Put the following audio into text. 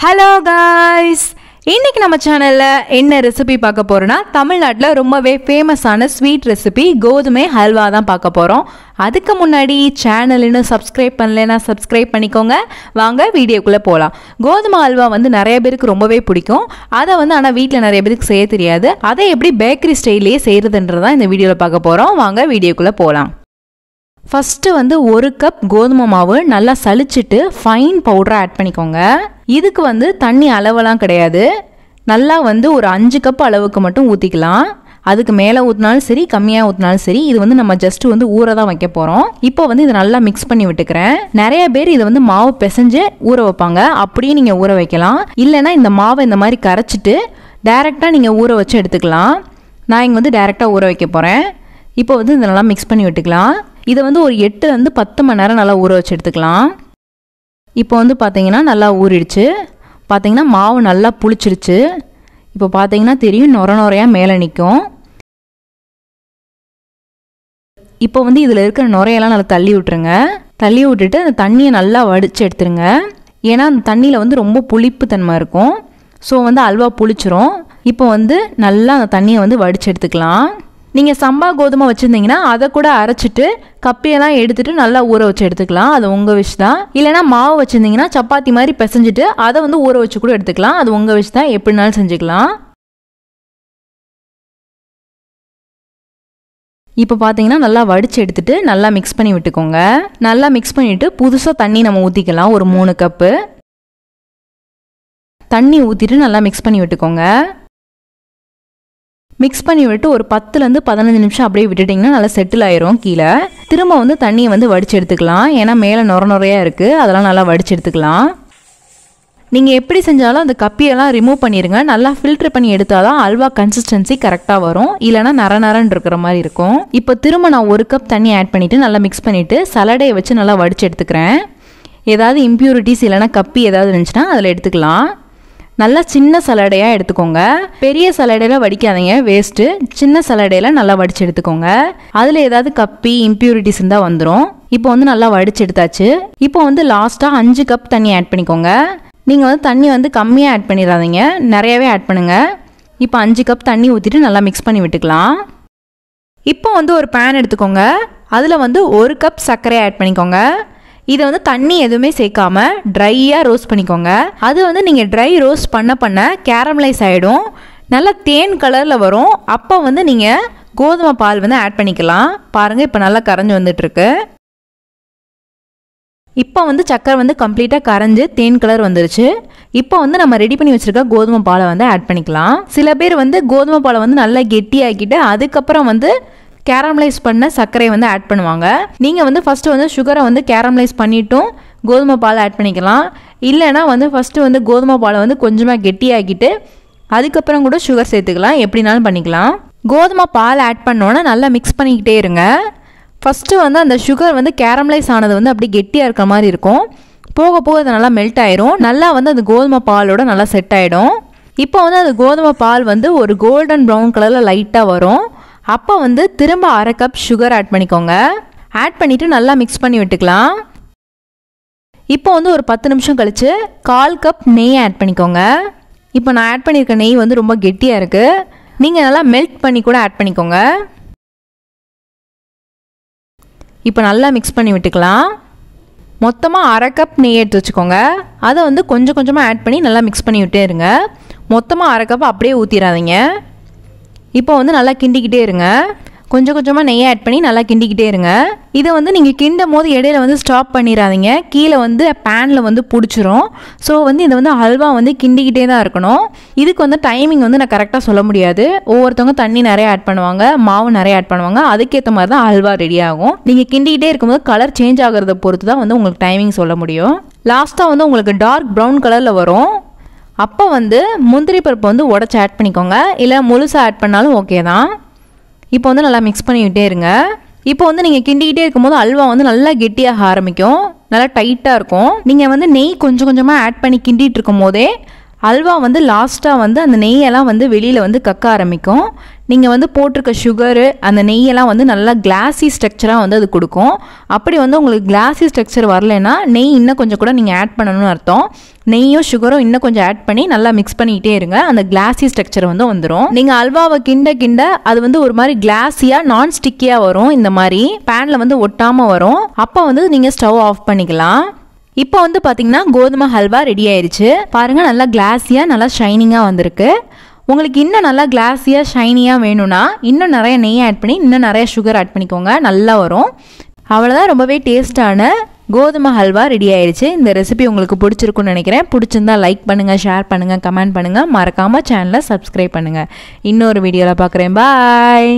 Hello guys! இன்னைக்கு நம்ம சேனல்ல என்ன ரெசிபி பார்க்க போறோம்னா தமிழ்நாட்டுல ரொம்பவே ஃபேமஸான ஸ்வீட் ரெசிபி கோதுமை ஹல்வா தான் பார்க்க போறோம். அதுக்கு முன்னாடி சேனல் இன்னும் சப்ஸ்கிரைப் பண்ணலனா சப்ஸ்கிரைப் பண்ணிக்கோங்க. வாங்க வீடியோக்குள்ள போலாம். கோதுமை ஹல்வா வந்து நிறைய பேருக்கு ரொம்பவே பிடிக்கும். அதை வந்து ஆனா வீட்ல நிறைய பேருக்கு செய்ய தெரியாது. அதை எப்படி பேக்கரி ஸ்டைல்லயே செய்யறதுன்றத இந்த வீடியோல பார்க்க போறோம். வாங்க வீடியோக்குள்ள போலாம். ஃபர்ஸ்ட் வந்து 1 கப் கோதுமை மாவு நல்லா சலிச்சிட்டு ஃபைன் பவுடரா ஆட் பண்ணிக்கோங்க. இதுக்கு வந்து தண்ணி அளவெல்லாம் கிடையாது. நல்லா வந்து ஒரு 5 கப் அளவுக்கு மட்டும் ஊற்றிக்கலாம். அதுக்கு மேலே ஊற்றினாலும் சரி கம்மியாக ஊற்றினாலும் சரி. இது வந்து நம்ம ஜஸ்ட் வந்து ஊற தான் வைக்க போகிறோம். இப்போ வந்து இதை நல்லா மிக்ஸ் பண்ணி விட்டுக்கிறேன். நிறைய பேர் இதை வந்து மாவு பிசைஞ்சு ஊற வைப்பாங்க. அப்படியே நீங்கள் ஊற வைக்கலாம். இல்லைன்னா இந்த மாவை இந்த மாதிரி கரைச்சிட்டு டைரெக்டாக நீங்கள் ஊற வச்சு எடுத்துக்கலாம். நான் இங்கே வந்து டைரெக்டாக ஊற வைக்க போகிறேன். இப்போ வந்து இதை நல்லா மிக்ஸ் பண்ணி விட்டுக்கலாம். இதை வந்து ஒரு 8 to 10 மணி நேரம் நல்லா ஊற வச்சு எடுத்துக்கலாம். இப்போ வந்து பார்த்தீங்கன்னா நல்லா ஊறிடுச்சு. பார்த்தீங்கன்னா மாவு நல்லா புளிச்சிருச்சு. இப்போ பார்த்தீங்கன்னா தெரியும் நொர நொறையாக மேலே நிற்கும். இப்போ வந்து இதில் இருக்கிற நுரையெல்லாம் நல்லா தள்ளி விட்டுருங்க. தள்ளி விட்டுட்டு அந்த தண்ணியை நல்லா வடித்து எடுத்துருங்க. ஏன்னா அந்த தண்ணியில் வந்து ரொம்ப புளிப்பு தன்மை இருக்கும். ஸோ வந்து அல்வா புளிச்சிரும். இப்போ வந்து நல்லா அந்த தண்ணியை வந்து வடித்து எடுத்துக்கலாம். நீங்கள் சம்பா கோதுமை வச்சுருந்தீங்கன்னா அதை கூட அரைச்சிட்டு கப்பியெல்லாம் எடுத்துகிட்டு நல்லா ஊற வச்சு எடுத்துக்கலாம். அது உங்கள் விஷ் தான். இல்லைனா மாவு வச்சுருந்தீங்கன்னா சப்பாத்தி மாதிரி பிசைஞ்சிட்டு அதை வந்து ஊற வச்சு கூட எடுத்துக்கலாம். அது உங்கள் விஷ் தான். எப்படினாலும் செஞ்சுக்கலாம். இப்போ பார்த்தீங்கன்னா நல்லா வடித்து எடுத்துட்டு நல்லா மிக்ஸ் பண்ணி விட்டுக்கோங்க. நல்லா மிக்ஸ் பண்ணிவிட்டு புதுசாக தண்ணி நம்ம ஊற்றிக்கலாம். ஒரு 3 கப்பு தண்ணி ஊற்றிட்டு நல்லா மிக்ஸ் பண்ணி விட்டுக்கோங்க. மிக்ஸ் பண்ணி விட்டு ஒரு 10 to 15 நிமிஷம் அப்படியே விட்டுட்டிங்கன்னா நல்லா செட்டில் ஆயிரும். கீழே திரும்ப வந்து தண்ணியை வந்து வடித்து எடுத்துக்கலாம். ஏன்னா மேலே நொர நொறையாக இருக்குது. அதெல்லாம் நல்லா வடித்து எடுத்துக்கலாம். நீங்கள் எப்படி செஞ்சாலும் அந்த கப்பியெல்லாம் ரிமூவ் பண்ணிடுங்க. நல்லா ஃபில்டர் பண்ணி எடுத்தால் தான் அல்வா கன்சிஸ்டன்சி கரெக்டாக வரும். இல்லைனா நரன்னு இருக்கிற மாதிரி இருக்கும். இப்போ திரும்ப நான் 1 கப் தண்ணி ஆட் பண்ணிவிட்டு நல்லா மிக்ஸ் பண்ணிவிட்டு சலடையை வச்சு நல்லா வடித்து எடுத்துக்கிறேன். ஏதாவது இம்ப்யூரிட்டிஸ் இல்லைனா கப்பி ஏதாவது இருந்துச்சுன்னா அதில் எடுத்துக்கலாம். நல்லா சின்ன சலடையாக எடுத்துக்கோங்க. பெரிய சலடையில் வடிக்காதீங்க, வேஸ்ட்டு. சின்ன சலடையில் நல்லா வடித்து எடுத்துக்கோங்க. அதில் ஏதாவது கப்பி இம்ப்யூரிட்டிஸ் இருந்தால் வந்துடும். இப்போ வந்து நல்லா வடித்து எடுத்தாச்சு. இப்போ வந்து லாஸ்ட்டாக 5 கப் தண்ணி ஆட் பண்ணிக்கோங்க. நீங்கள் வந்து தண்ணி வந்து கம்மியாக ஆட் பண்ணிடாதீங்க, நிறையாவே ஆட் பண்ணுங்கள். இப்போ 5 கப் தண்ணி ஊற்றிட்டு நல்லா மிக்ஸ் பண்ணி விட்டுக்கலாம். இப்போ வந்து ஒரு பேன் எடுத்துக்கோங்க. அதில் வந்து 1 கப் சர்க்கரை ஆட் பண்ணிக்கோங்க. இதை வந்து தண்ணி எதுவுமே சேர்க்காம ட்ரையாக ரோஸ்ட் பண்ணிக்கோங்க. அது வந்து நீங்கள் ட்ரை ரோஸ்ட் பண்ண கேரமலைஸ் ஆகிடும். நல்லா தேன் கலரில் வரும். அப்போ வந்து நீங்கள் கோதுமை பால் வந்து ஆட் பண்ணிக்கலாம். பாருங்கள் இப்போ நல்லா கரைஞ்சி வந்துட்டுருக்கு. இப்போ வந்து சக்கரை வந்து கம்ப்ளீட்டாக கரைஞ்சி தேன் கலர் வந்துருச்சு. இப்போ வந்து நம்ம ரெடி பண்ணி வச்சுருக்க கோதுமை பாலை வந்து ஆட் பண்ணிக்கலாம். சில பேர் வந்து கோதுமை பாலை வந்து நல்லா கெட்டியாக்கிட்டு அதுக்கப்புறம் வந்து கேரமலைஸ் பண்ண சர்க்கரையை வந்து ஆட் பண்ணுவாங்க. நீங்கள் வந்து ஃபஸ்ட்டு வந்து சுகரை வந்து கேரமலைஸ் பண்ணிவிட்டும் கோதுமை பால் ஆட் பண்ணிக்கலாம். இல்லைனா வந்து ஃபஸ்ட்டு வந்து கோதுமை பாலை வந்து கொஞ்சமாக கெட்டியாக்கிட்டு அதுக்கப்புறம் கூட சுகர் சேர்த்துக்கலாம். எப்படினாலும் பண்ணிக்கலாம். கோதுமை பால் ஆட் பண்ணோன்னா நல்லா மிக்ஸ் பண்ணிக்கிட்டே இருங்க. ஃபஸ்ட்டு வந்து அந்த சுகர் வந்து கேரமலைஸ் ஆனது வந்து அப்படி கெட்டியாக இருக்கிற மாதிரி இருக்கும். போக போக அது நல்லா மெல்ட் ஆயிரும். நல்லா வந்து அந்த கோதுமை பாலோட நல்லா செட் ஆகிடும். இப்போ வந்து அந்த கோதுமை பால் வந்து ஒரு கோல்டன் ப்ரௌன் கலரில் லைட்டாக வரும். அப்போ வந்து திரும்ப 1/2 கப் சுகர் ஆட் பண்ணிக்கோங்க. ஆட் பண்ணிவிட்டு நல்லா மிக்ஸ் பண்ணி விட்டுக்கலாம். இப்போ வந்து ஒரு 10 நிமிஷம் கழித்து 1/4 கப் நெய் ஆட் பண்ணிக்கோங்க. இப்போ நான் ஆட் பண்ணியிருக்க நெய் வந்து ரொம்ப கெட்டியாக இருக்குது. நீங்கள் நல்லா மெல்ட் பண்ணி கூட ஆட் பண்ணிக்கோங்க. இப்போ நல்லா மிக்ஸ் பண்ணி விட்டுக்கலாம். மொத்தமாக 1/2 கப் நெய் எடுத்து வச்சுக்கோங்க. அதை வந்து கொஞ்சம் கொஞ்சமாக ஆட் பண்ணி நல்லா மிக்ஸ் பண்ணி விட்டே இருங்க. மொத்தமாக 1/2 கப் அப்படியே ஊற்றிடாதீங்க. இப்போ வந்து நல்லா கிண்டிக்கிட்டே இருங்க. கொஞ்சம் கொஞ்சமாக நெய்யை ஆட் பண்ணி நல்லா கிண்டிக்கிட்டே இருங்க. இதை வந்து நீங்கள் கிண்டும் போது இடையில வந்து ஸ்டாப் பண்ணிடாதீங்க. கீழே வந்து பேனில் வந்து பிடிச்சிரும். ஸோ வந்து இதை வந்து ஹல்வா வந்து கிண்டிக்கிட்டே தான் இருக்கணும். இதுக்கு வந்து டைமிங் வந்து நான் கரெக்டாக சொல்ல முடியாது. ஒவ்வொருத்தவங்க தண்ணி நிறைய ஆட் பண்ணுவாங்க, மாவு நிறைய ஆட் பண்ணுவாங்க. அதுக்கேற்ற மாதிரி தான் ஹல்வா ரெடி ஆகும். நீங்கள் கிண்டிக்கிட்டே இருக்கும்போது கலர் சேஞ்ச் ஆகிறத பொறுத்து தான் வந்து உங்களுக்கு டைமிங் சொல்ல முடியும். லாஸ்ட்டாக வந்து உங்களுக்கு டார்க் ப்ரௌன் கலரில் வரும். அப்போ வந்து முந்திரி பருப்பு வந்து உடச்சி ஆட் பண்ணிக்கோங்க. இல்லை முழுசாக ஆட் பண்ணாலும் ஓகே தான். இப்போ வந்து நல்லா மிக்ஸ் பண்ணிக்கிட்டே இருங்க. இப்போ வந்து நீங்கள் கிண்டிக்கிட்டே இருக்கும்போது அல்வா வந்து நல்லா கெட்டியாக ஆரம்பிக்கும். நல்லா டைட்டாக இருக்கும். நீங்கள் வந்து நெய் கொஞ்சம் கொஞ்சமாக ஆட் பண்ணி கிண்டிகிட்டு இருக்கும் போதே அல்வா வந்து லாஸ்ட்டாக வந்து அந்த நெய்யெல்லாம் வந்து வெளியில் வந்து கக்க ஆரம்பிக்கும். நீங்கள் வந்து போட்டிருக்க சுகரு அந்த நெய்யெல்லாம் வந்து நல்லா கிளாஸி ஸ்ட்ரக்சராக வந்து அது கொடுக்கும். அப்படி வந்து உங்களுக்கு கிளாஸி ஸ்ட்ரக்சர் வரலைன்னா நெய் இன்னும் கொஞ்சம் கூட நீங்கள் ஆட் பண்ணணும்னு அர்த்தம். நெய்யும் சுகரும் இன்னும் கொஞ்சம் ஆட் பண்ணி நல்லா மிக்ஸ் பண்ணிக்கிட்டே இருங்க. அந்த கிளாஸி ஸ்ட்ரக்சர் வந்து வந்துடும். நீங்கள் அல்வாவை கிண்ட அது வந்து ஒரு மாதிரி கிளாஸியாக நான் ஸ்டிக்கியாக வரும். இந்த மாதிரி பேனில் வந்து ஒட்டாமல் வரும். அப்போ வந்து நீங்கள் ஸ்டவ் ஆஃப் பண்ணிக்கலாம். இப்போ வந்து பார்த்தீங்கன்னா கோதுமை ஹல்வா ரெடி ஆயிடுச்சு. பாருங்கள், நல்லா கிளாஸியாக நல்லா ஷைனிங்காக வந்திருக்கு. உங்களுக்கு இன்னும் நல்லா கிளாஸியாக ஷைனியாக வேணும்னா இன்னும் நிறைய நெய் ஆட் பண்ணி இன்னும் நிறைய சுகர் ஆட் பண்ணிக்கோங்க, நல்லா வரும். அவ்வளோதான், ரொம்பவே டேஸ்டான கோதுமை ஹல்வா ரெடி ஆயிடுச்சு. இந்த ரெசிபி உங்களுக்கு பிடிச்சிருக்குன்னு நினைக்கிறேன். பிடிச்சிருந்தா லைக் பண்ணுங்கள், ஷேர் பண்ணுங்கள், கமெண்ட் பண்ணுங்கள். மறக்காமல் சேனலை சப்ஸ்கிரைப் பண்ணுங்கள். இன்னொரு வீடியோவில் பார்க்குறேன். பாய்.